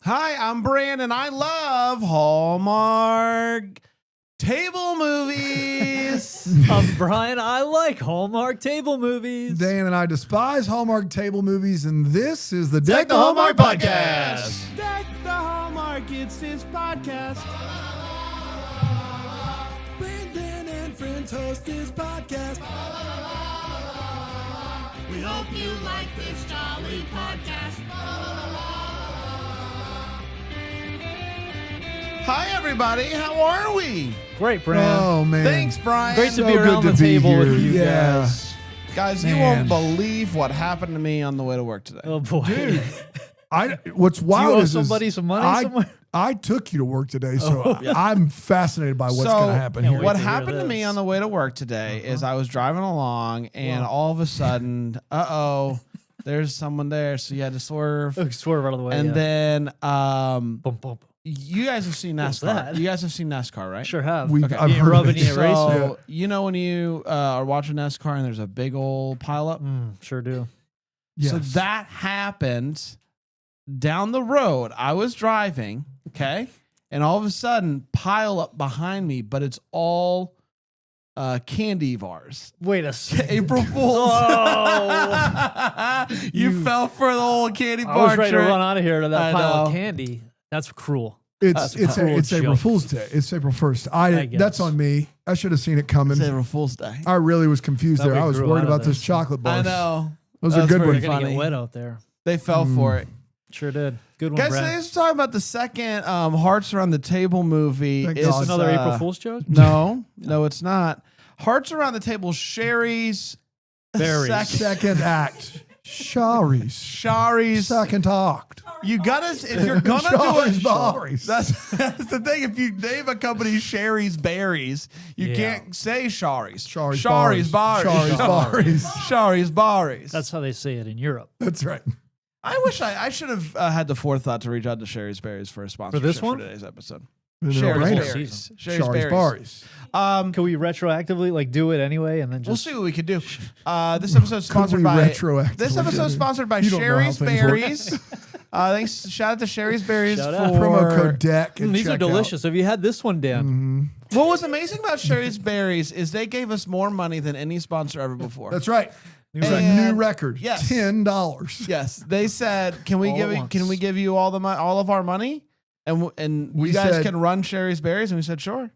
Hi, I'm Brandon. I love Hallmark table movies. I'm Brian. I like Hallmark table movies. Dan and I despise Hallmark table movies, and this is the Deck the Hallmark podcast. Deck the Hallmark, it's his podcast. Brandon and friends host his podcast. We hope you like this jolly podcast. Hi, everybody. How are we? Great, Brian. Oh, man. Thanks, Brian. Great to So be around good the to be table here. with you Yeah. guys. Guys, you Man. won't believe what happened to me on the way to work today. Oh boy, Dude, what's do you wild owe is somebody some money somewhere? I took you to work today, so I'm fascinated by what's So, going to happen can't here. wait What to hear happened to me this. on the way to work today is I was driving along, and all of a sudden, there's someone there, so you had to swerve. Oh, swerve out of the way. And yeah. then Bump, bump. you guys have seen What's NASCAR. that? You guys have seen NASCAR, right? Sure have. We've- Okay. I've You ain't heard of rubbing it. you a race? So you know when you are watching NASCAR and there's a big old pileup? Sure do. Yes. So that happened down the road. I was driving, okay? And all of a sudden, pile up behind me, but it's all candy bars. Wait a second. April Fools. Oh. you fell for the old candy bar I was ready to trick. run out of here to that I pile of know. candy. That's cruel. It's cruel April joke. Fool's Day. It's April 1st. I guess. That's on me. I should have seen it coming. It's April Fool's Day. I really was confused Thought there. we I was grew worried out of about those this. chocolate I bars. know. Those are That's good pretty ones. You're gonna funny. get wet out there. They fell for it. Sure did. Good one, Guys, Brad. today's talking about the second Hearts Around the Table movie. Thank It's God. Another April Fool's joke? No, it's not. Hearts Around the Table, Shari's Berries. Second act. Shari's. Second act. You gotta, if you're gonna Shari's do it, Berries. that's the thing. If you name a company Shari's Berries, you Yeah. can't say Shari's. Shari's Shari's Berries. Berries. Shari's Berries. Shari's Berries. That's how they say it in Europe. That's right. I wish I should have had the forethought to reach out to Shari's Berries for a sponsorship this one? today's episode. No Shari's brainer. Berries. Season. Shari's Shari's Berries. Berries. Can we retroactively do it anyway and then We'll just see what we can do. This episode's sponsored we by retroactively This do episode's it? sponsored by You don't know how Shari's things work. Berries. Thanks. Shout out to Shari's Berries Shout for out. Promo code DECK. at These are checkout. delicious. Have you had this one, Dan? What was amazing about Shari's Berries is they gave us more money than any sponsor ever before. That's right. It was a And- new record. yes. $10. Yes, they said, "Can we All give at you, once. can we give you all of our money, and We you guys said- can run Shari's Berries?" And we said, "Sure."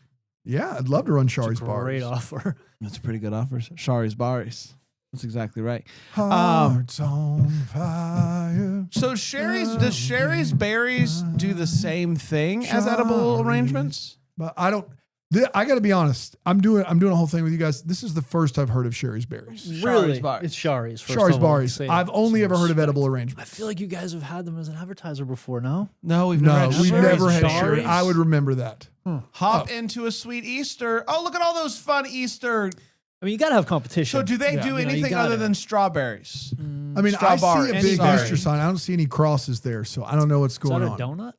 Yeah, I'd love to run Shari's Great Bars. offer. That's a pretty good offer. Shari's Berries. That's exactly right. Hearts on fire. So does Shari's Berries do the same thing as edible arrangements? But I don't. I got to be honest. I'm doing a whole thing with you guys. This is the first I've heard of Shari's Berries. Really? Berries. It's Shari's. first Shari's of all, Bars. say I've that. only ever heard of edible I arrangements. feel like you guys have had them as an advertiser before, no? No, we've No, never had we've Shari's. never had Shari's? Shari's. I would remember that. Hop into a sweet Easter. Oh, look at all those fun Easter. I mean, you got to have competition. So do they do You know, you anything gotta. other than strawberries? I mean, I see a big Strawberries. Easter sign. I don't see any crosses there, so I don't know what's Is that going a on. donut?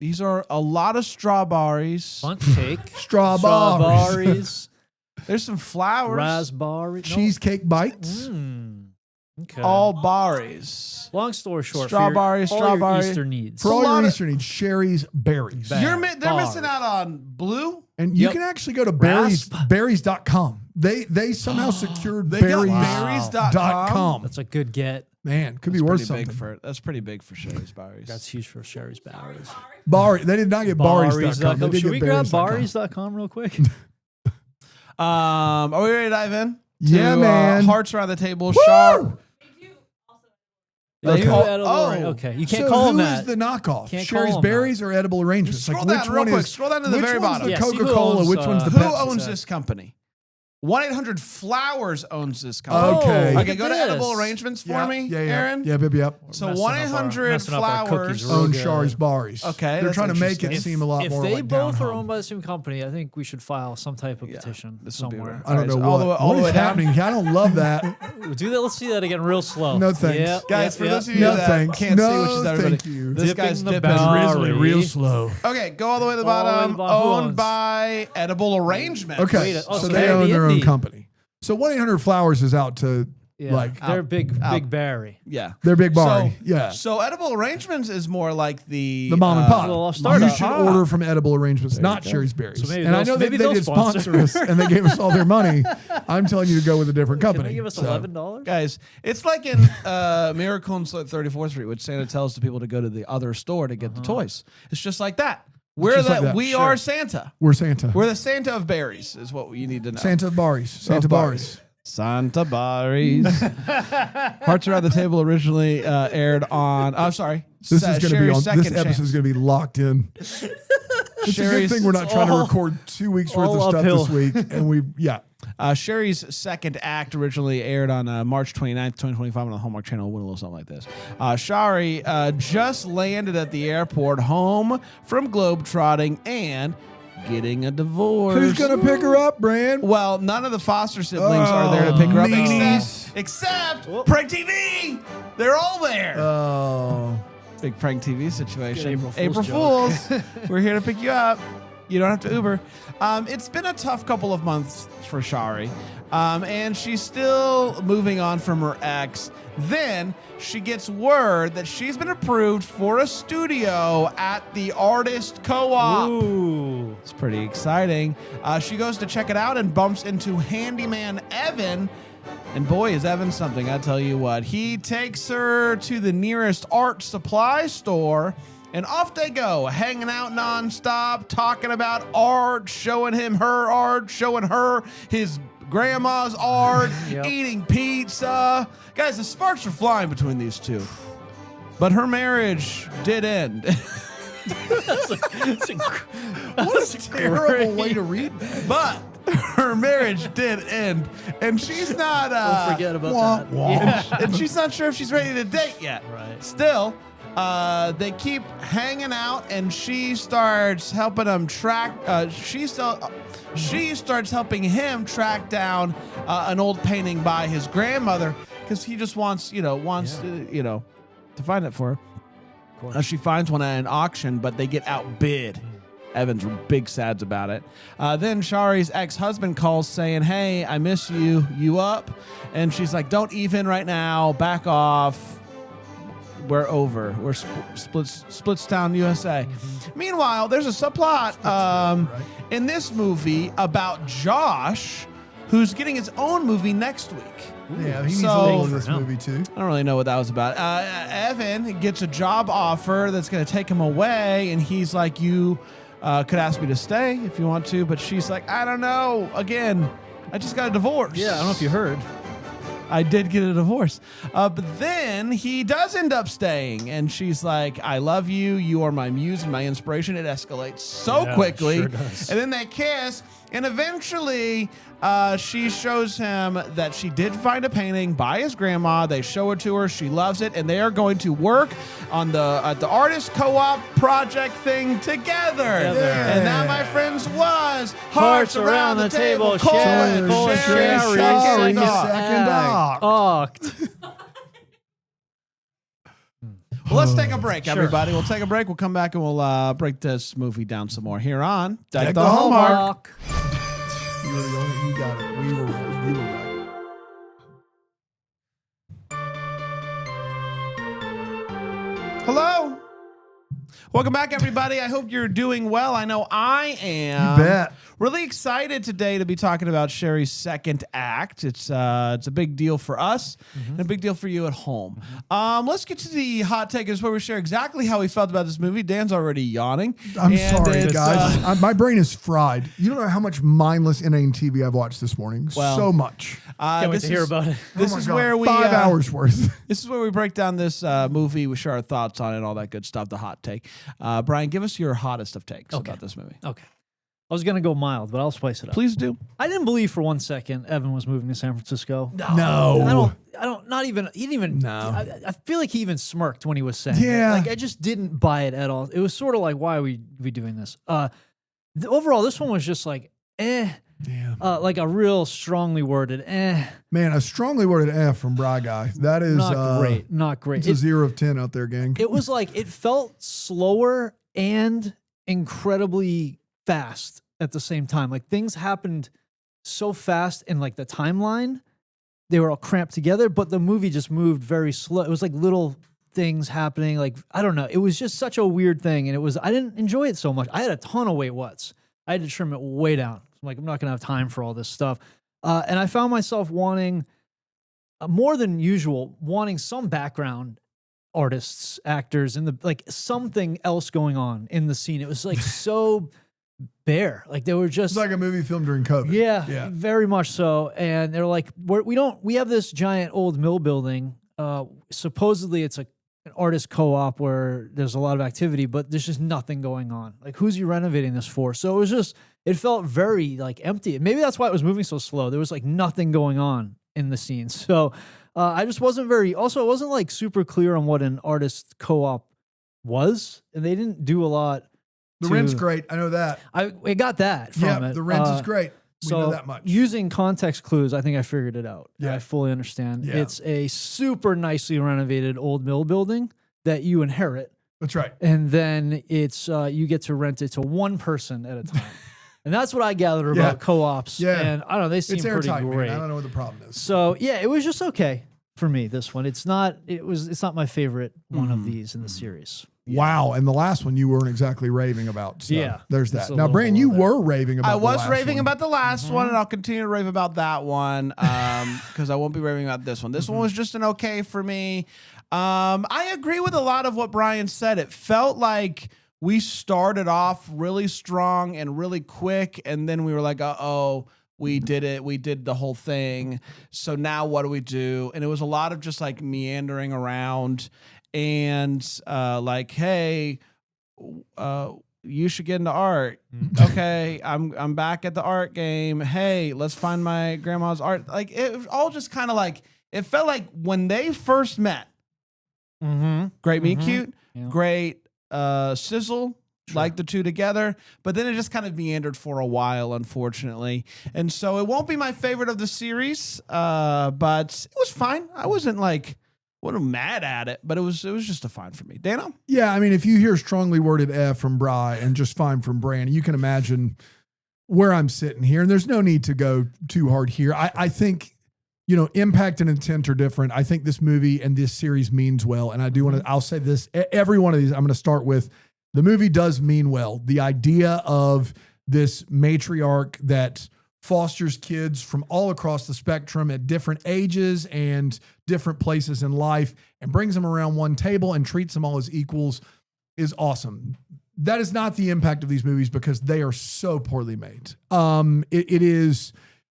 These are a lot of strawberries. Bundt cake. Strawberries. Strawberries. There's some flowers. Raspberry. no. Cheesecake bites. Okay. All berries. Long story short, Strawberries, for your, all your strawberry. Easter needs. For all a lot your of- Easter needs, Shari's Berries. They're Bars. missing out on blue. And you Yep. can actually go to Rasp. berries.com. They somehow secured They got berries.com. berries.com. That's a good get. Man, could be That's worth pretty something. big for that's pretty big for Shari's Berries. That's huge for Shari's Berries. They did not get berries.com. They did Should we get grab berries.com. berries.com real quick? Are we ready to dive in? Yeah, To, man. Hearts Around the Table. Woo! Shar. They do call- edible oh. arrangements. Okay, you can't So call them who that. is the knockoff? Can't call Shari's them Berries or edible arrangements? Scroll which down real one quick. is? Scroll down to the which very one's bottom. the Yeah, see who Coca-Cola? owns, Which one's the Who Pepsi? owns this company? 1-800-Flowers owns this company. Okay. look Okay, at go to this. edible arrangements for me, Yeah, Aaron. Yep. So Messing up our- 1-800 messing up our cookies Flowers real Own good. Shari's Bars. Okay, They're that's trying to make it interesting. seem a lot If more they like both down are home. owned by the same company, I think we should file some type of petition this will be somewhere. right. I don't know All the way- what. all the What way is down? happening? I don't love that. Do that. Let's see that again, real slow. No thanks. Yep, Guys, yep, for yep. those of you No that thanks. can't see, which is No, everybody, thank you. this Dipping guy's the dipping. berry. Real slow. Okay, go all the way to the All the way to bottom. the bottom. Who Owned owns? by Edible Arrangement. Okay, Wait, oh, so so they they're own the their own indie. company. So 1-800 Flowers is out to Yeah. Like they're big Barry. Yeah. they're big bar. So, Yeah. So edible arrangements is more like the The mom and pop. Little You startup. should order from Edible Arrangements, not go. Sherry's Berries. So maybe and I they'll- know that maybe they they'll did sponsor sponsor. us and they gave us all their money. I'm telling you to go with a different Can company. they give us So, $11? Guys, it's like in Miracle on 34th Street, which Santa tells the people to go to the other store to get the toys. It's just like that. We're just like the that. we Sure. are Santa. We're Santa. We're the Santa of berries, is what you need to know. Santa Barries. Santa Barries. Santa Barries. Hearts Around the Table originally aired on. I'm sorry. This is going to be Sherry's on. Second This episode is going to be locked in. It's a good Sherry's- thing we're not trying to all- record 2 weeks worth all of stuff uphill. this week, and Sherry's second act originally aired on March 29th, 2025 on the Hallmark Channel. Went a little something like this. Shari just landed at the airport home from globetrotting and getting a divorce. Who's going to pick her up, Brand? Well, none of the foster siblings are there to pick her up meanies. except Prank TV. They're all there. Oh, Big Prank TV situation. Good April April Fool's Fools. We're here to pick you up. You don't have to Uber. It's been a tough couple of months for Shari, and she's still moving on from her ex. Then she gets word that she's been approved for a studio at the Artist Co-op. Ooh. It's pretty exciting. She goes to check it out and bumps into handyman Evan. And boy, is Evan something, I tell you what. He takes her to the nearest art supply store, and off they go, hanging out nonstop, talking about art, showing him her art, showing her his grandma's art, Yep. eating pizza. Guys, the sparks are flying between these two. But her marriage did end. what a terrible way to read that. But her marriage did end, and she's not. Don't forget about wah, that. wah. Yeah. And she's not sure if she's ready to date yet. Right. Still, they keep hanging out, and she starts helping him track. She starts helping him track down an old painting by his grandmother because he just wants to find it for her. She finds one at an auction, but they get outbid. Evan's big sads about it. Then Shari's ex-husband calls saying, "Hey, I miss you. You up?" And she's like, "Don't even right now. Back off. We're over. We're Splitstown, USA." Meanwhile, there's a subplot in this movie about Josh, who's getting his own movie next week. Yeah, he needs So- a little of this For him. movie too. I don't really know what that was about. Evan gets a job offer that's going to take him away, and he's like, "You could ask me to stay if you want to," but she's like, "I don't know. Again, I just got a divorce." Yeah, I don't know if you heard. I did get a divorce. But then he does end up staying, and she's like, "I love you. You are my muse and my inspiration." It escalates so Yeah, quickly. sure does. And then they kiss, and eventually she shows him that she did find a painting by his grandma. They show it to her. She loves it, and they are going to work on the Artist Co-op project thing together. And that, my friends, was Hearts Around the Table, Sharon, Sherry, Shari, second act. Act. Well, let's take a break, Sure. everybody. We'll take a break. We'll come back and we'll break this movie down some more here on Deck the the Hallmark. You were the only. You got it. We were right. You were right. Hello. Welcome back, everybody. I hope you're doing well. I know I am. You bet. Really excited today to be talking about Sherry's second act. It's a big deal for us and a big deal for you at home. Let's get to the hot take. Is where we share exactly how we felt about this movie. Dan's already yawning. I'm And sorry, it's, guys. My brain is fried. You don't know how much mindless inane TV I've watched this morning. Well, So much. Can't wait this to hear is- about it. This Oh my is God. where we 5 hours worth. This is where we break down this movie. We share our thoughts on it, all that good stuff. The hot take. Brian, give us your hottest of takes Okay. about this movie. Okay. I was going to go mild, but I'll spice it up. Please do. I didn't believe for 1 second Evan was moving to San Francisco. No. I don't, not even, he didn't even, No. I feel like he even smirked when he was saying Yeah. it. Like, I just didn't buy it at all. It was sort of like, why are we doing this? Overall, this one was just like, Damn. like a real strongly worded, Man, a strongly worded F from Bry Guy. That is not great, not great. It's a 0 of 10 out there, gang. It was like, it felt slower and incredibly fast at the same time. Like things happened so fast in like the timeline they were all cramped together, but the movie just moved very slow. It was like little things happening. Like, I don't know. It was just such a weird thing. And I didn't enjoy it so much. I had a ton of wait whats. I had to trim it way down. I'm like, I'm not going to have time for all this stuff. And I found myself wanting more than usual, wanting some background artists, actors, and like something else going on in the scene. It was like so bare. Like they were just It's like a movie filmed during COVID. yeah, very much so. And they're like, we have this giant old mill building. Supposedly it's an artist co-op where there's a lot of activity, but there's just nothing going on. Like, who's you renovating this for? So it felt very like empty. Maybe that's why it was moving so slow. There was like nothing going on in the scene. So I just wasn't it wasn't like super clear on what an artist co-op was. And they didn't do a lot. The rent's great. I know that. I got that from it. The rent is great. We know that much. Using context clues, I think I figured it out. Yeah. I fully understand. Yeah. It's a super nicely renovated old mill building that you inherit. That's right. And then it's you get to rent it to one person at a time. And that's what I gathered about co-ops. Yeah. And I don't know, they seem It's pretty airtight, great. man. I don't know what the problem is. So yeah, it was just okay for me, this one. It's not my favorite one of these in the series. Yeah. Wow. And the last one you weren't exactly raving about. So Yeah. there's Just that. a Now, little Brandon, you below that. were raving about I the was last raving one. about the last one, and I'll continue to rave about that one because I won't be raving about this one. This one was just an okay for me. I agree with a lot of what Brian said. It felt like we started off really strong and really quick, and then we were like, uh-oh, we did it. We did the whole thing. So now what do we do? And it was a lot of just like meandering around and like, hey, you should get into art. Okay, I'm back at the art game. Hey, let's find my grandma's art. Like, it was all just kind of like, it felt like when they first met, great meet cute, Yeah. great sizzle, like the two together, but then it just kind of meandered for a while, unfortunately. And so it won't be my favorite of the series, but it was fine. I wasn't mad at it, but it was just a fine for me. Dano? Yeah, I mean, if you hear strongly worded F from Bry and just fine from Brandon, you can imagine where I'm sitting here. And there's no need to go too hard here. I think, impact and intent are different. I think this movie and this series means well. And I do want to, I'll say this, every one of these, I'm going to start with, the movie does mean well. The idea of this matriarch that fosters kids from all across the spectrum at different ages and different places in life and brings them around one table and treats them all as equals is awesome. That is not the impact of these movies because they are so poorly made.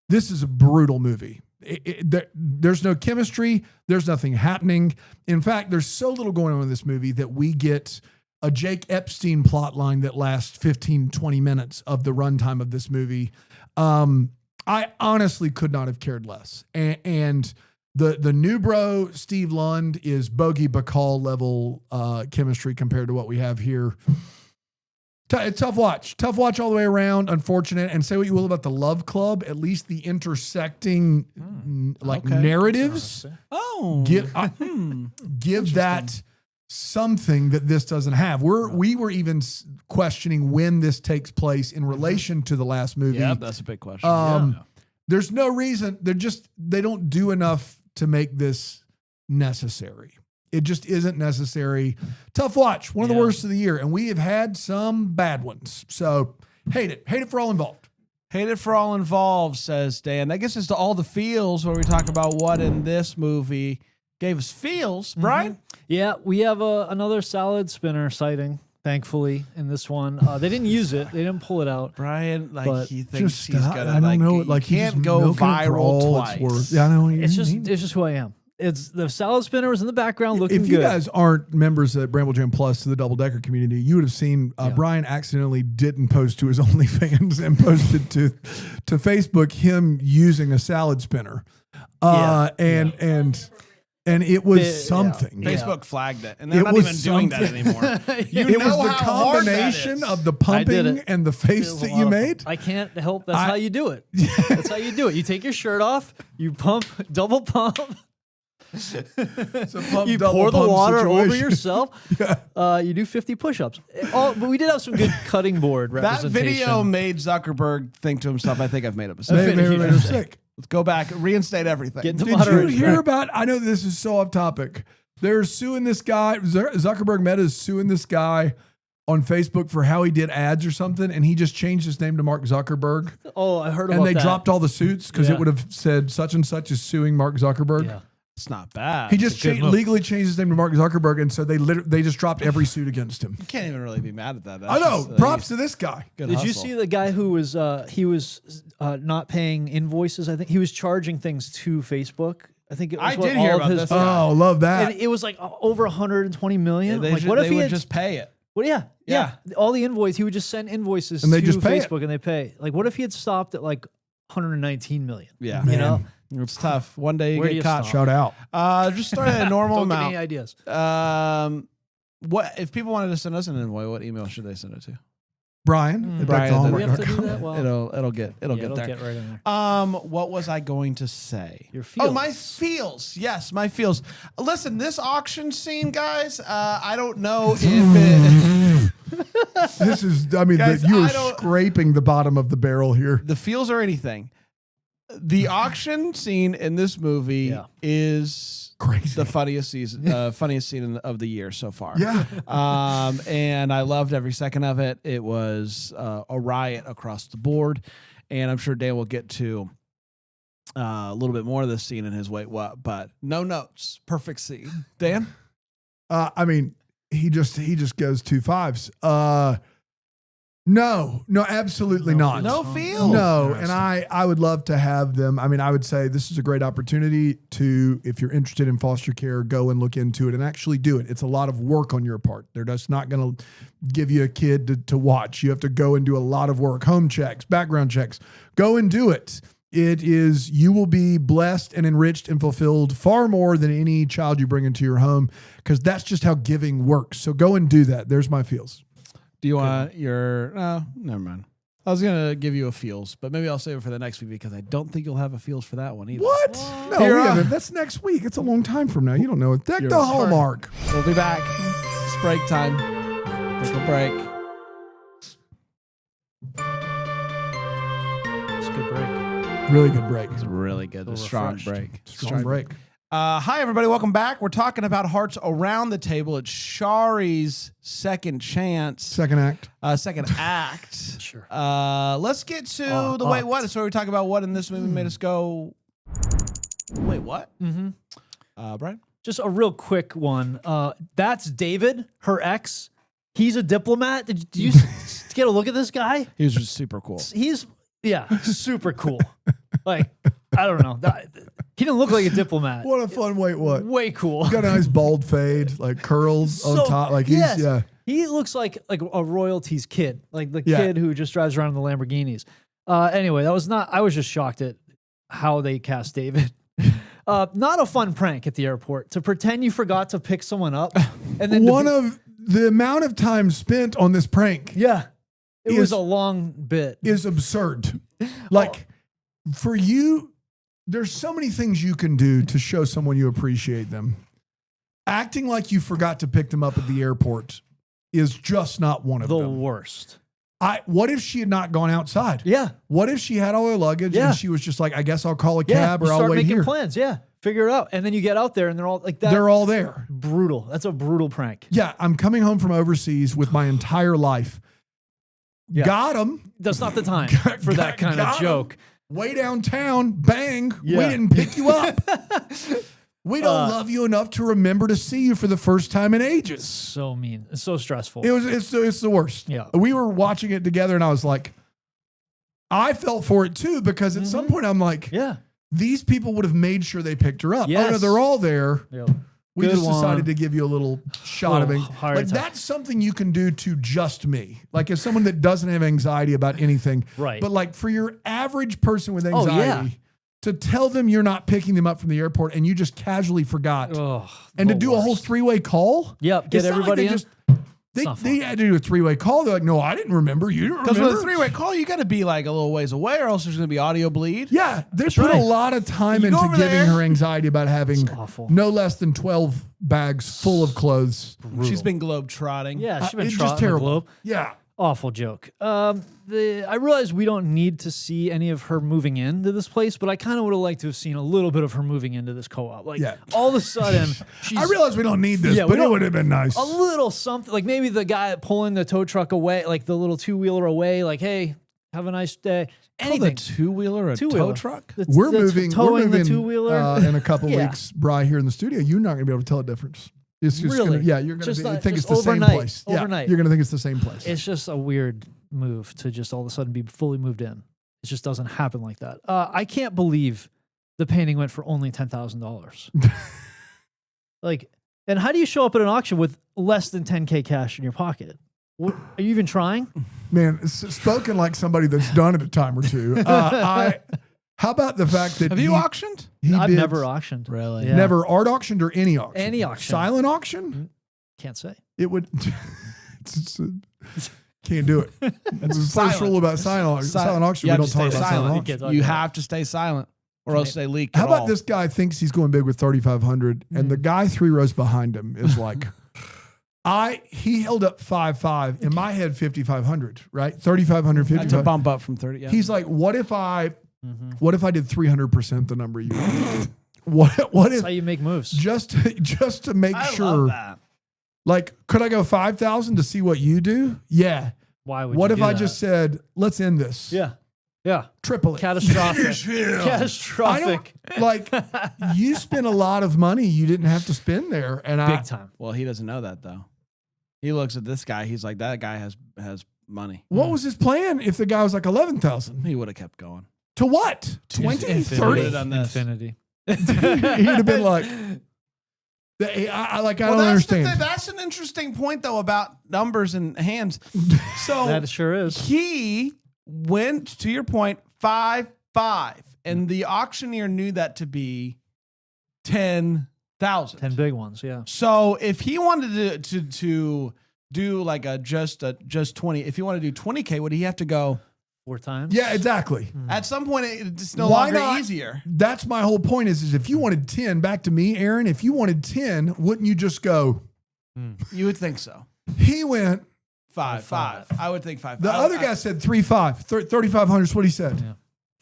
This is a brutal movie. There's no chemistry. There's nothing happening. In fact, there's so little going on in this movie that we get a Jake Epstein plot line that lasts 15, 20 minutes of the runtime of this movie. I honestly could not have cared less. And the new bro, Steve Lund, is Bogey Bacall level chemistry compared to what we have here. Tough watch all the way around. Unfortunate. And say what you will about the Love Club, at least the intersecting narratives give that something that this doesn't have. We were even questioning when this takes place in relation to the last movie. Yeah, that's a big question. There's no reason. They don't do enough to make this necessary. It just isn't necessary. Tough watch. One of the worst of the year. And we have had some bad ones. So hate it. Hate it for all involved. Hate it for all involved, says Dan. That gets us to all the feels where we talk about what in this movie gave us feels. Brian? Yeah, we have another salad spinner sighting, thankfully, in this one. They didn't use it. They didn't pull it out. Brian, But he thinks Just he's stop. gonna I don't know. he Like, he's can't just go milking it for viral all twice. it's worth. Yeah, I know. It's just who I am. It's the salad spinner was in the background looking If good. you guys aren't members at Bramble Jam Plus to the Double Decker community, you would have seen Brian accidentally didn't post to his OnlyFans and posted to Facebook him using a salad spinner. And it was something. Facebook flagged it, and they're It not was even doing that anymore. It was the combination of the pumping it. and the face that you made. I can't help. That's how you do it. That's how you do it. You take your shirt off. You pump, double pump. It's a pump, You double pour the pump water over situation. yourself. You do 50 push-ups. But we did have some good cutting board That representation. video made Zuckerberg think to himself, I think I've made up a Maybe secret. they're sick. Let's go back, reinstate everything. Get the Did you moderation. hear about? I know this is so off topic. They're suing this guy. Zuckerberg Meta is suing this guy on Facebook for how he did ads or something, and he just changed his name to Mark Zuckerberg. Oh, I heard about And they that. dropped all the suits because Yeah. it would have said such and such is suing Mark Zuckerberg. Yeah. It's not bad. He just It's a good move. legally changed his name to Mark Zuckerberg, and so they just dropped every suit against him. You can't even really be mad at that. That's I know. just, Props to this guy. good Did you hustle. see the guy who was not paying invoices? I think he was charging things to Facebook. I think it was I what did hear all of about his- this guy. Oh, love that. And it was like over 120 million. They, Like, should, what if they he would had just pay it? Well, yeah. Yeah. All the invoice, he would just send invoices And they to just pay it. Facebook and they pay. Like, what if he had stopped at like 119 million? Yeah. You know? It's tough. One day you Where do get you caught. Shout out. Just start at a normal Don't get any amount. ideas. What if people wanted to send us an invoice? What email should they send it to? Brian. at Brian, Hallmark Do we have to do .com. that? Well, It'll get it'll there. get right in there. What was I going to say? Your Oh, my feels. feels. Yes, my feels. Listen, this auction scene, guys. I don't know if it. This is, I mean, Guys, you I are don't- scraping the bottom of the barrel here. the feels or anything. The auction scene in this movie Yeah. is Crazy. the funniest scene of the year so far. Yeah. And I loved every second of it. It was a riot across the board, and I'm sure Dan will get to a little bit more of this scene in his wait what, but no notes, perfect scene. Dan, I mean, he just goes 2 5s. No, absolutely not. no feels. No, and I would love to have them. I mean, I would say this is a great opportunity to, if you're interested in foster care, go and look into it and actually do it. It's a lot of work on your part. They're just not going to give you a kid to watch. You have to go and do a lot of work, home checks, background checks. Go and do it. It is, you will be blessed and enriched and fulfilled far more than any child you bring into your home, because that's just how giving works. So go and do that. There's my feels. Do you want your? No, never mind. I was gonna give you a feels, but maybe I'll save it for the next week because I don't think you'll have a feels for that one either. What? No, Here, we haven't. That's next week. It's a long time from now. You don't know it. Deck You're the right. Hallmark. We'll be back. It's break time. Take a break. It's a good break. Really good break. It's really good. A Feel strong refreshed. break. Strong break. Hi, everybody. Welcome back. We're talking about Hearts Around the Table. It's Shari's second chance, Second act. second act. Sure. Let's get to the wait what. So we talk about what in this movie made us go, wait, what? Mm-hmm. Brian? Just a real quick one. That's David, her ex. He's a diplomat. Did you get a look at this guy? He was just super cool. He's super cool. Like, I don't know. He didn't look like a diplomat. What a fun wait what. Way cool. Got a nice bald fade, like curls on top. Like he's, yes. yeah. He looks like a royalties kid, like the Yeah. kid who just drives around in the Lamborghinis. Anyway, I was just shocked at how they cast David. Not a fun prank at the airport to pretend you forgot to pick someone up, and then Of the amount of time spent on this prank it is- was a long bit. is absurd. Like for you, there's so many things you can do to show someone you appreciate them. Acting like you forgot to pick them up at the airport is just not one of The them. worst. What if she had not gone outside? Yeah. What if she had all her luggage Yeah. and she was just like, I guess I'll call a Yeah. cab You or I'll start wait making here. plans. Yeah. Figure it out. And then you get out there and they're all like that. They're all there. brutal. That's a brutal prank. Yeah, I'm coming home from overseas with my entire life. Yeah. Got him. That's not the time for that kind of joke. Way downtown, bang. Yeah. We didn't pick you up. We don't love you enough to remember to see you for the first time in ages. So mean. It's so stressful. It's the worst. Yeah. We were watching it together and I was like, I felt for it too, because at some point I'm like, yeah. these people would have made sure they picked her up. Oh no, Yes. they're all there. Yeah. We Good just decided one. to give you a little shot of Oh, it. heart Like attack. that's something you can do to just me. Like as someone that doesn't have anxiety about anything. Right. But like for your average person with Oh, anxiety, yeah. to tell them you're not picking them up from the airport and you just casually forgot. Oh, And to the do a whole worst. 3-way call. Yep, get It's not like everybody they in. just they, not they had to do a 3-way call. They're like, no, I didn't remember. You didn't Because remember. with a three-way call, you got to be like a little ways away, or else there's going to be audio bleed. Yeah, they That's put right. a lot of time You go into over giving there. her anxiety about having awful. no less than 12 bags full of clothes. She's been globe trotting. Yeah, she's been It's trotting just the terrible. globe. Yeah. Awful joke. I realize we don't need to see any of her moving into this place, but I kind of would have liked to have seen a little bit of her moving into this co-op. Like all of a sudden, she's I realize we don't need this, but it would have been nice. a little something. Like maybe the guy pulling the tow truck away, like the little two-wheeler away, like, hey, have a nice day. Anything. The two-wheeler a Two-wheeler. tow truck? We're That's moving the two-wheeler. in a couple Yeah. weeks, Bri, here in the studio. You're not going to be able to tell the difference. It's just Really? gonna, you're going Just to not- think just it's the overnight. same place. Overnight. Yeah, you're going to think it's the same place. It's just a weird move to just all of a sudden be fully moved in. It just doesn't happen like that. I can't believe the painting went for only $10,000. Like, and how do you show up at an auction with less than 10K cash in your pocket? What, are you even trying? Man, spoken like somebody that's done it a time or two. How about the fact that Have you auctioned? I've bids- never auctioned. Really? Yeah. never art auctioned or any auction? Any auction. Silent auction? Can't say. It would. Can't do it. It's the first rule about silent auction. You We have don't to talk stay about silent silent. auction. can't talk You about have to stay silent, or else they leak. How it about all. this guy thinks he's going big with 3,500, and the guy 3 rows behind him is like, he held up 5.5 in my head 5,500, right? 3,500, That's a 5,500. bump up from 30. Yeah. He's like, what if I did 300% the number you? What That's if how you make moves. just to make I sure? love that. Like, could I go 5,000 to see what you do? Yeah. Why would What you if do I that? just said, let's end this? Yeah. Yeah. Triple it. Catastrophic. I Catastrophic. don't, like, you spent a lot of money you didn't have to spend there. And Big time. Well, he doesn't know that though. He looks at this guy. He's like, that guy has money. What was his plan if the guy was like 11,000? He would have kept going. To what? 20, Infinity. 30? Done this. Infinity. He'd have been like, I don't understand. That's an interesting point though about numbers and hands. So That sure is. he went, to your point, 5.5, and the auctioneer knew that to be 10,000. 10 big ones. Yeah. So if he wanted to do like just 20, if he wanted to do 20K, would he have to go 4 times. Yeah, exactly. at some point? It's no Why longer not? easier. That's my whole point is if you wanted 10, back to me, Aaron, if you wanted 10, wouldn't you just go, You would think so. he went, 5.5. I would think 5.5. the other guy said 3.5, 3,500 is what he said. Yeah.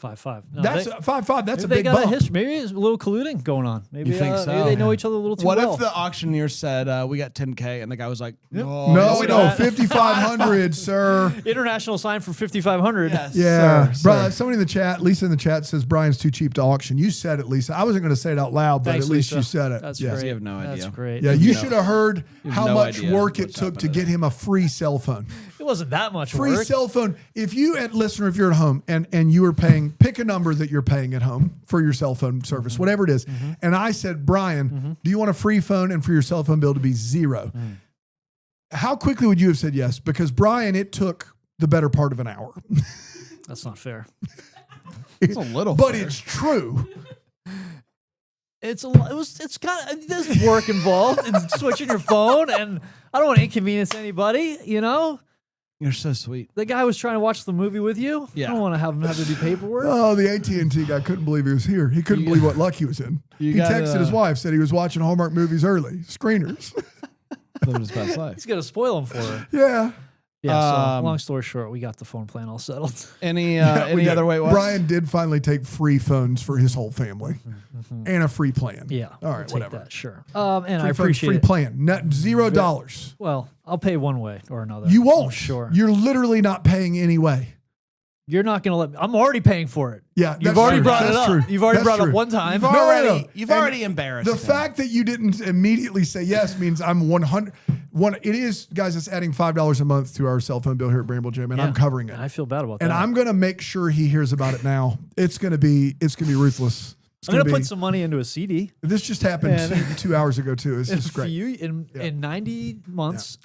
5.5. No, That's they, 5.5. That's a maybe big they got bump. a history. Maybe it's a little colluding going on. Maybe, You think so? maybe they know each other a little too What well. if the auctioneer said we got 10K, and the guy was like, No, yes, we no, don't." 5,500, sir. International sign for 5,500. Yes, Yeah, sir, bro. sir. Somebody in the chat, Lisa in the chat says Brian's too cheap to auction. You said it, Lisa. I wasn't going to say it out loud, but Thanks, at least Lisa. you said it. That's yeah. great. You have no idea. That's great. Yeah, you No. should have heard have how no much idea work it what's took to happening. get him a free cell phone. It wasn't that much Free work. cell phone. If you, listener, if you're at home and you were paying, pick a number that you're paying at home for your cell phone service, whatever it is. And I said, Brian, do you want a free phone and for your cell phone bill to be 0? How quickly would you have said yes? Because Brian, it took the better part of an hour. That's not fair. It's a little, But fair. it's true. It's got there's work involved in switching your phone, and I don't want to inconvenience anybody. You know, You're so sweet. the guy was trying to watch the movie with you. Yeah. I don't want to have him have to do paperwork. Oh, the AT&T guy couldn't believe he was here. He couldn't believe what luck he was in. You He gotta- texted his wife, said he was watching Hallmark movies early, screeners. Living his best life. He's gonna spoil him for her. Yeah. Yeah. So Um, long story short, we got the phone plan all settled. Any Yeah, we did. other way? Was? Brian did finally take free phones for his whole family and a free plan. Yeah. All we'll right, take whatever. that, sure. And Free I phone, appreciate free it. plan. Net $0. Well, I'll pay one way or another. You I'm won't. sure. You're literally not paying any way. You're not gonna let me. I'm already paying for it. Yeah, You've that's already true. brought it That's up. true. You've already That's brought it true. up one time. You've No, no, already, no. you've And already embarrassed The him. fact that you didn't immediately say yes means I'm 100. It is, guys, it's adding $5 a month to our cell phone bill here at Bramble Jam, and Yeah. I'm covering it. I feel bad about And that. I'm gonna make sure he hears about it now. It's gonna be ruthless. It's I'm gonna be, put some money into a CD. This just happened And- 2 hours ago too. It's just great. In 90 months.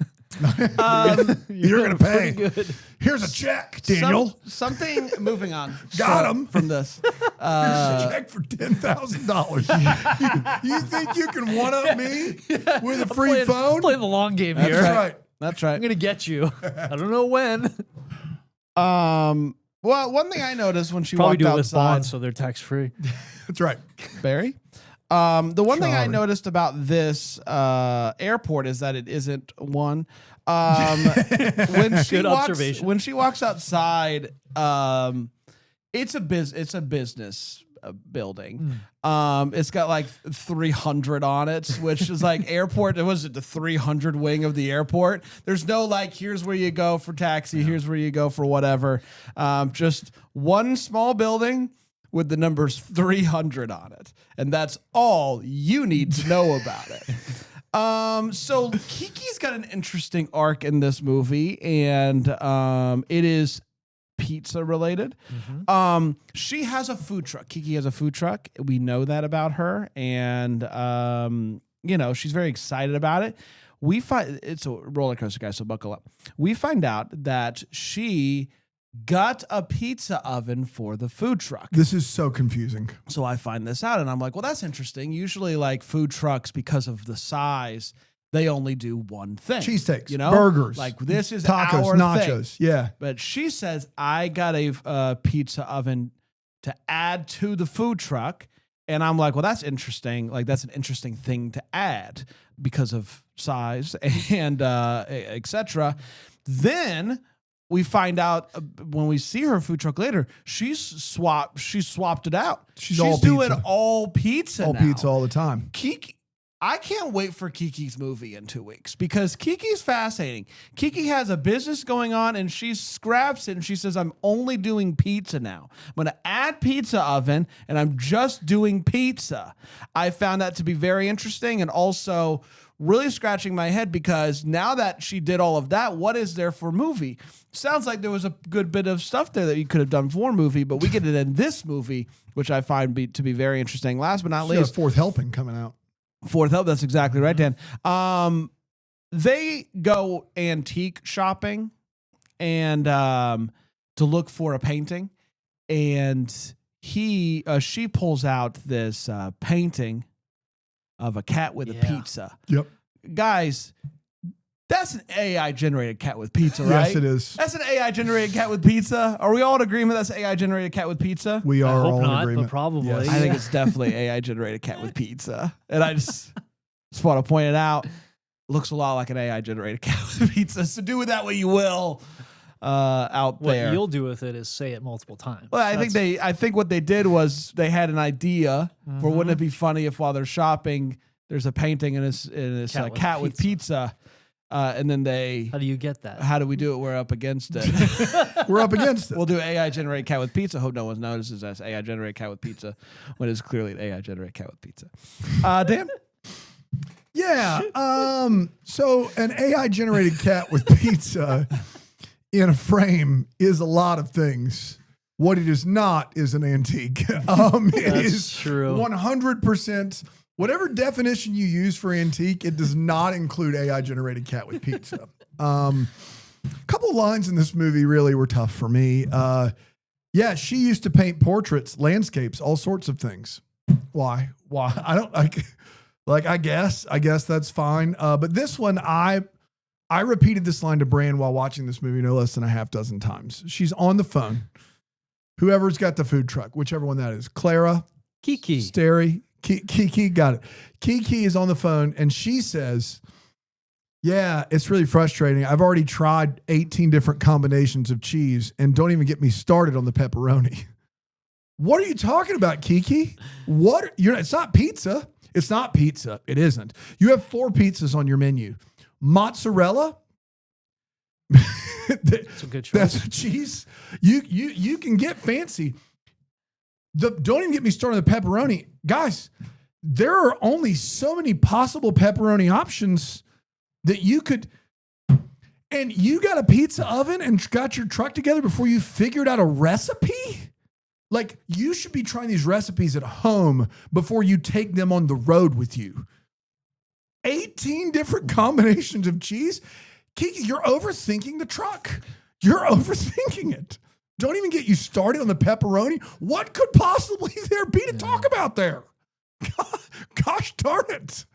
You're gonna pay. Pretty good. Here's a check, Daniel. Something. Moving on. Got him. from this. Here's a check for $10,000. You think you can one up me with a free phone? Playing the long game here. That's right. That's I'm right. gonna get you. I don't know when. Well, one thing I noticed when she Probably walked do it with outside, bonds so they're tax free. That's right. Barry. The one thing I Shari. noticed about this airport is that it isn't one. Good observation. When she walks outside, it's a business building. It's got like 300 on it, which is like airport. It was the 300 wing of the airport. There's no like, here's where you go for taxi. Here's where you go for whatever. Just one small building with the numbers 300 on it. And that's all you need to know about it. So Kiki's got an interesting arc in this movie, and it is pizza related. She has a food truck. Kiki has a food truck. We know that about her, and she's very excited about it. We find it's a roller coaster, guys, so buckle up. We find out that she got a pizza oven for the food truck. This is so confusing. So I find this out and I'm like, well, that's interesting. Usually like food trucks, because of the size, they only do one thing. Cheesesteaks, burgers. Like this is tacos, our nachos. thing. Yeah. But she says, I got a pizza oven to add to the food truck. And I'm like, well, that's interesting. Like that's an interesting thing to add because of size and etc. Then we find out when we see her food truck later, she's swapped it out. She's all doing pizza. all pizza All now. pizza all the time. Kiki, I can't wait for Kiki's movie in 2 weeks because Kiki's fascinating. Kiki has a business going on and she scraps it and she says, I'm only doing pizza now. I'm going to add pizza oven and I'm just doing pizza. I found that to be very interesting and also really scratching my head because now that she did all of that, what is there for movie? Sounds like there was a good bit of stuff there that you could have done for a movie, but we get it in this movie, which I find to be very interesting. Last but not She got a least, fourth helping coming out. fourth help. That's exactly right, Dan. They go antique shopping and to look for a painting, and she pulls out this painting of a cat with a pizza. Yep. Guys, that's an AI generated cat with pizza, right? Yes, it is. That's an AI generated cat with pizza. Are we all in agreement that's an AI generated cat with pizza? We I are hope all in not, agreement. but probably. Yes. I think it's definitely AI generated cat with pizza. And I just want to point it out. Looks a lot like an AI generated cat with pizza. So do with that what you will out What there. you'll do with it is say it multiple times. Well, I think what they did was they had an idea for wouldn't it be funny if while they're shopping there's a painting and it's cat with pizza. And then How do you get that? how do we do it? We're up against it. We're up against it. We'll do AI generated cat with pizza. Hope no one notices us AI generated cat with pizza when it's clearly an AI generated cat with pizza. Dan? Yeah. So an AI generated cat with pizza in a frame is a lot of things. What it is not is an antique. It is true. 100%. Whatever definition you use for antique, it does not include AI generated cat with pizza. A couple lines in this movie really were tough for me. Yeah, she used to paint portraits, landscapes, all sorts of things. Why? I don't like. I guess that's fine. But this one, I repeated this line to Bran while watching this movie no less than a half dozen times. She's on the phone. Whoever's got the food truck, whichever one that is, Clara, Kiki. Steri, Kiki got it. Kiki is on the phone and she says, yeah, it's really frustrating. I've already tried 18 different combinations of cheese and don't even get me started on the pepperoni. What are you talking about, Kiki? It's not pizza. It's not pizza. It isn't. You have 4 pizzas on your menu. Mozzarella. That's a good choice. That's a cheese. You can get fancy. Don't even get me started on the pepperoni. Guys, there are only so many possible pepperoni options that you could. And you got a pizza oven and got your truck together before you figured out a recipe? Like, you should be trying these recipes at home before you take them on the road with you. 18 different combinations of cheese? Kiki, you're overthinking the truck. You're overthinking it. Don't even get you started on the pepperoni. What could possibly there be to talk about there? Gosh darn it.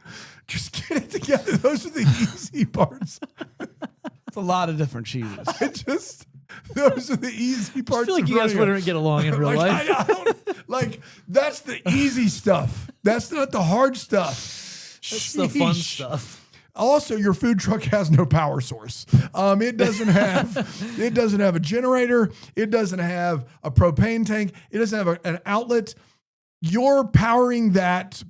Just get it together. Those are the easy parts. It's a lot of different cheeses. Those are the easy parts. I feel like of you guys running wouldn't get along in real life. I don't, Like, that's the easy stuff. That's not the hard stuff. That's the fun Sheesh. stuff. Also, your food truck has no power source. It doesn't have a generator. It doesn't have a propane tank. It doesn't have an outlet. You're powering that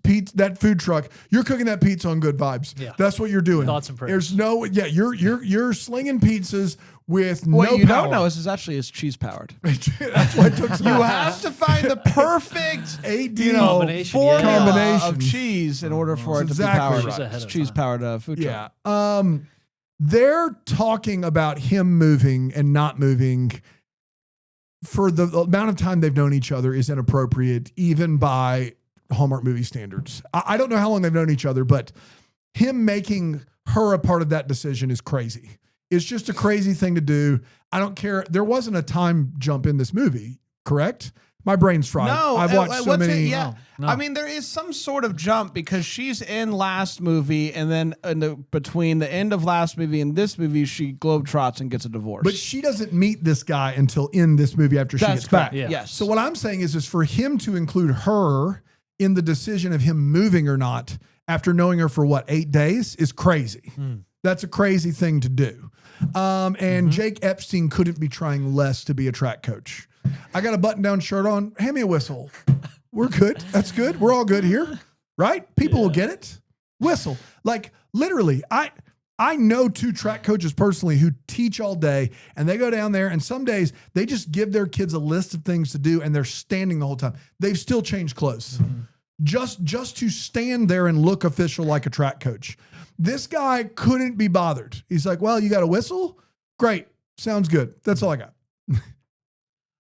food truck. You're cooking that pizza on good vibes. Yeah. That's what you're doing. Thoughts and prayers. There's no, you're slinging pizzas with What no you power. don't know is actually it's cheese powered. That's why it took some You have to find the perfect, AD Combination, formula yeah. Combination. of cheese in order for it to Exactly be right. powered. Ahead It's of cheese time. powered food truck. Yeah. They're talking about him moving and not moving for the amount of time they've known each other is inappropriate, even by Hallmark movie standards. I don't know how long they've known each other, but him making her a part of that decision is crazy. It's just a crazy thing to do. I don't care. There wasn't a time jump in this movie, correct? My brain's fried. No, I've watched so what's it? many. Yeah, No. I mean there is some sort of jump because she's in last movie, and then between the end of last movie and this movie, she globetrots and gets a divorce. But she doesn't meet this guy until in this movie after she That's gets back. correct. Yeah. Yes. So what I'm saying is for him to include her in the decision of him moving or not after knowing her for 8 days is crazy. That's a crazy thing to do. And Jake Epstein couldn't be trying less to be a track coach. I got a button-down shirt on. Hand me a whistle. We're good. That's good. We're all good here, right? People will get it. Whistle. Like literally, I know 2 track coaches personally who teach all day, and they go down there, and some days they just give their kids a list of things to do, and they're standing the whole time. They've still changed clothes. Just to stand there and look official like a track coach. This guy couldn't be bothered. He's like, well, you got a whistle? Great. Sounds good. That's all I got.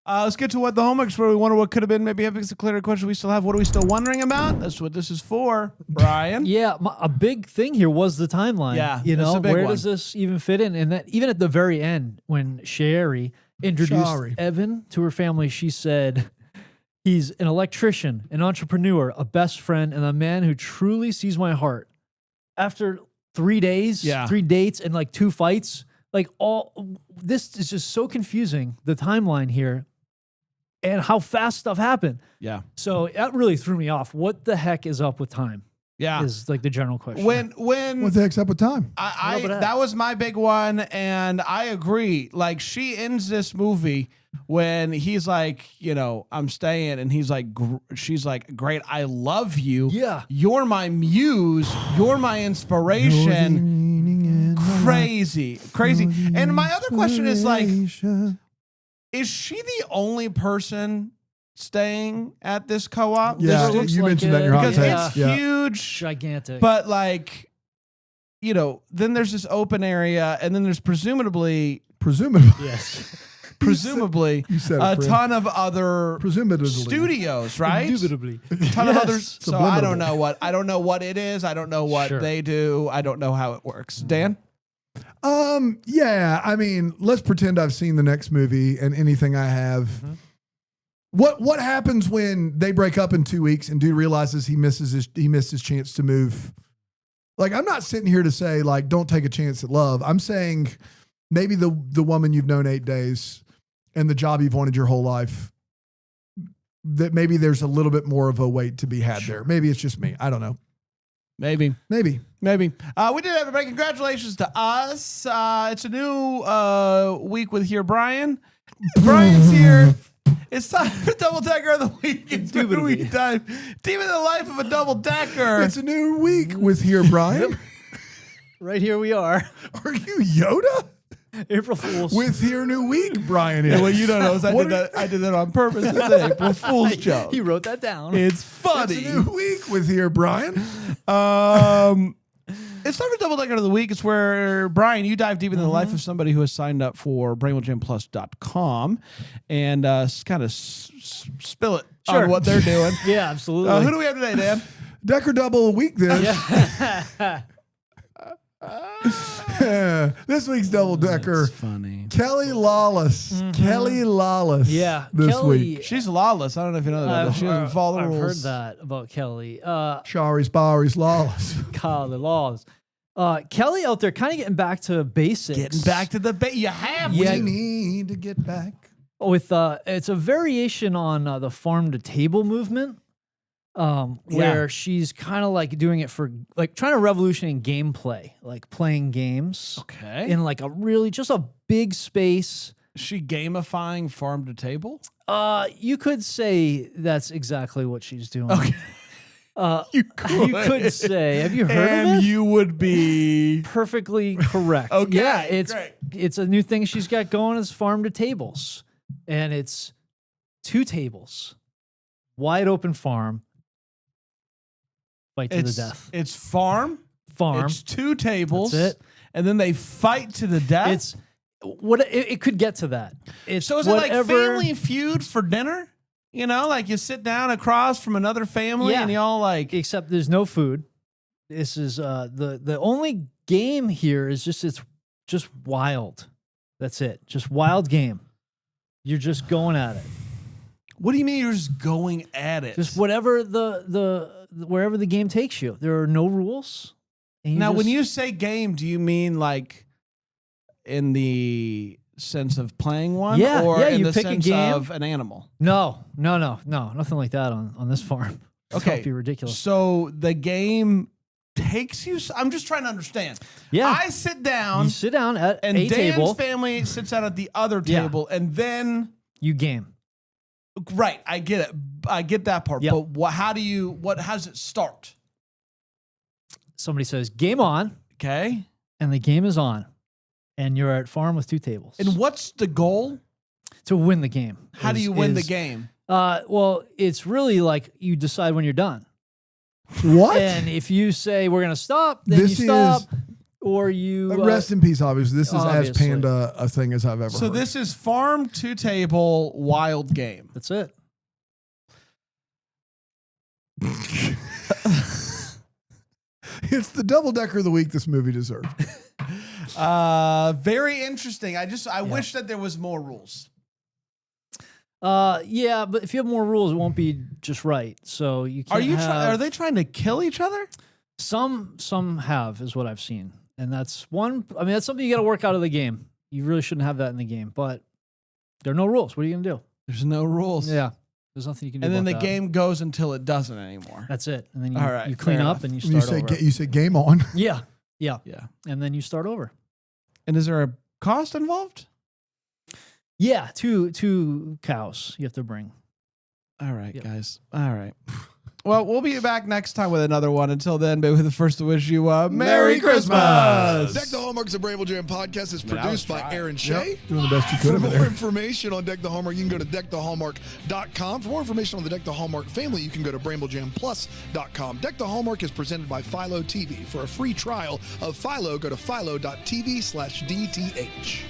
let's get to what the homework's where we wonder what could have been. Maybe it's a clearer question we still have. What are we still wondering about? That's what this is for, Brian. Yeah, a big thing here was the timeline. Yeah, you it's know, a big where one. does this even fit in? And that even at the very end, when Shari introduced Shari. Evan to her family, she said, "He's an electrician, an entrepreneur, a best friend, and a man who truly sees my heart." After 3 days, Yeah. 3 dates, and like 2 fights, like all this is just so confusing. The timeline here, and how fast stuff happened. Yeah. So that really threw me off. What the heck is up with time? Yeah. Is like the general question. When What the heck's up with time? I Rub it out. that was my big one, and I agree. Like she ends this movie when he's like, I'm staying, and he's like, she's like, great, I love you. Yeah. You're my muse. You're my inspiration. Crazy. And my other question is like, is she the only person staying at this co-op? Yeah, This looks you like mentioned that in your hot Because takes. it's Yeah. huge. gigantic. But like, then there's this open area, and then there's presumably Presumably. yes. presumably You said it, a friend. ton of other Presumably. studios, right? Indubitably. A ton of others. So I Subliminal. don't know what it is. I don't know what Sure. they do. I don't know how it works. Dan? Yeah, I mean, let's pretend I've seen the next movie and anything I have. What happens when they break up in 2 weeks and dude realizes he missed his chance to move? Like, I'm not sitting here to say like don't take a chance at love. I'm saying maybe the woman you've known 8 days and the job you've wanted your whole life, that maybe there's a little bit more of a wait to be had there. Maybe it's just me. I don't know. Maybe. Maybe. We did everybody. Congratulations to us. It's a new week with Here Brian. Brian's here. It's time for Double Decker of the Week. It's where we dive deep into the life of a double decker. It's a new week with Here Brian. Right here we are. Are you Yoda? April Fool's. With Here New Week, Brian is. What you don't know is I What did that on purpose. It's an April Fool's joke. He wrote that down. It's It's funny. a new week with Here Brian. It's time for Double Decker of the Week. It's where, Brian, you dive deep into the life of somebody who has signed up for BrainwellJamPlus.com and kind of spill it Sure. on what they're doing. Yeah, absolutely. Who do we have today, Dan? Decker double a week then. Yeah. This week's double decker. Funny. Kelly Lawless. Kelly Lawless. Yeah. This Kelly, week. She's lawless. I don't know if you know that. But she doesn't follow the I've heard rules. that about Kelly. Shari's Bowery's Lawless. Golly laws. Kelly out there kind of getting back to basics. Getting back to the you have. Yeah. We need to get back. with it's a variation on the farm to table movement, where she's kind of like doing it for like trying to revolutionize gameplay, like playing games Okay. in like just a big space. Is she gamifying farm to table? You could say that's exactly what she's doing. Okay. You could say. Have you heard And of it? you would be Perfectly correct. Okay, Yeah, great. it's a new thing she's got going is farm to tables. And it's 2 tables. Wide open farm. Fight to the death. It's farm. Farm. It's 2 tables. That's it. And then they fight to the death. It's what it could get to that. It's So is it like whatever- Family Feud for dinner? You know, like you sit down across from another family Yeah. and y'all like except there's no food. This is the only game here is it's just wild. That's it. Just wild game. You're just going at it. What do you mean you're just going at it? Just whatever wherever the game takes you. There are no rules. And Now, when just- you say game, do you mean like in the sense of playing one, Yeah, or yeah, in you the pick a sense game. of an animal? No, nothing like that on this farm. Okay, That'd be ridiculous. So the game takes you. I'm just trying to understand. Yeah. I sit down, You sit down at and a Dan's table. family sits down at the other Yeah. table, and then You game. right, I get it. I get that part. Yep. But how does it start? Somebody says game on, Okay, and the game is on, and you're at farm with 2 tables. and what's the goal? to win the game. How do you win the game? Well, it's really like you decide when you're done. What? And if you say we're gonna stop, then This you stop, is- or you Rest in peace, obviously. This is as obviously. panda a thing as I've ever So heard. this is farm to table wild game. That's it. It's the double decker of the week this movie deserved. Very interesting. I wish that there was more rules. Yeah, but if you have more rules, it won't be just right. So you can't. Are they trying to kill each other? Some have is what I've seen, and that's one. I mean, that's something you got to work out of the game. You really shouldn't have that in the game, but there are no rules. What are you gonna do? There's no rules. Yeah, there's nothing you can do. And then the about that. game goes until it doesn't anymore. That's it, and then you, All right, you clean fair up enough. and you When start over. you say game on. Yeah, Yeah. and then you start over. And is there a cost involved? Yeah, two cows you have to bring. All right, Yep. guys. All right. Well, we'll be back next time with another one. Until then, baby, the first to wish you Merry Christmas. Deck the Hallmark's a Bramble Jam podcast is Man, I was produced by trying. Aaron Shea. Doing the best you For could over more there. information on Deck the Hallmark, you can go to deckthehallmark.com. For more information on the Deck the Hallmark family, you can go to bramblejamplus.com. Deck the Hallmark is presented by Philo TV. For a free trial of Philo, go to philo.tv/DTH.